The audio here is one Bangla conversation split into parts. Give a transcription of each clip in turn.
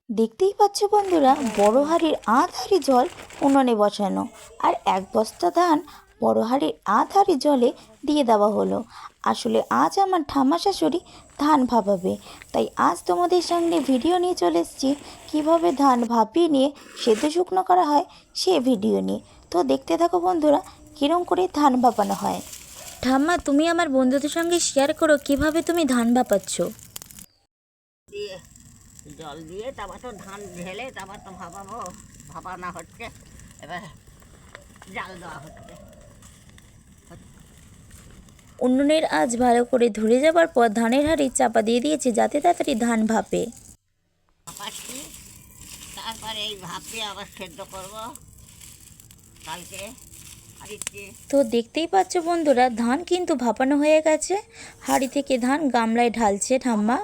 দেখতেই পাচ্ছ বন্ধুরা, বড় হাঁড়ির আধ হাঁড়ি জল উনুনে বসানো, আর এক বস্তা ধান বড় হাঁড়ির আধ হাঁড়ি জলে দিয়ে দেওয়া হলো। আসলে আজ আমার ঠাম্মা শাশুড়ি ধান ভাপাবে, তাই আজ তোমাদের সামনে ভিডিও নিয়ে চলে এসেছি কীভাবে ধান ভাপিয়ে নিয়ে সেদ্ধ শুকনো করা হয় সে ভিডিও নিয়ে। তো দেখতে থাকো বন্ধুরা, কীরকম করে ধান ভাপানো হয়। ঠাম্মা, তুমি আমার বন্ধুদের সঙ্গে শেয়ার করো কিভাবে তুমি ধান ভাপাচ্ছ। দিয়ে জল দিয়ে তারপর তো ধান ঢেলে তারপর তো ভাপানো হচ্ছে। এবার জাল দেওয়া হচ্ছে। উনুনের আঁচ ভালো করে ধরে যাবার পর ধানের হাঁড়ি চাপা দিয়ে দিয়েছে যাতে তাড়াতাড়ি ধান ভাপে। ভাপাচ্ছি, তারপরে এই ভাপিয়ে আবার সেদ্ধ করব কালকে। তো দেখতেই পাচ্ছ বন্ধুরা, ধান কিন্তু ভাপানো হয়ে গেছে। হাঁড়ি থেকে ধান গামলায় ঢালছে ঠাম্মা।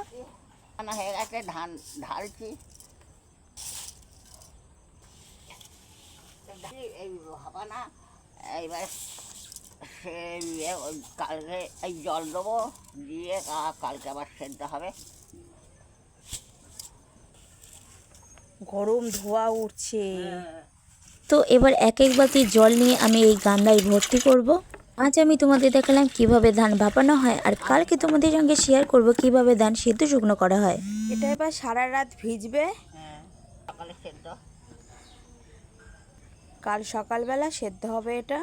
হয়ে গেছে, ধান ঢালছি। এই ভাপানা এইবার সে কালকে এই জল দেবো, দিয়ে কালকে আবার সেদ্ধ হবে। গরম ধোঁয়া উঠছে। তো এবার এক এক বালতি জল নিয়ে আমি এই গামলায় ভর্তি করব। আজ আমি তোমাদের দেখালাম কিভাবে ধান ভাপানো হয়, আর কালকে তোমাদের সঙ্গে শেয়ার করব কিভাবে ধান সেদ্ধ শুকনো করা হয়। এটা এবার সারা রাত ভিজবে, সকালে সেদ্ধ। কাল সকালবেলা সেদ্ধ হবে এটা।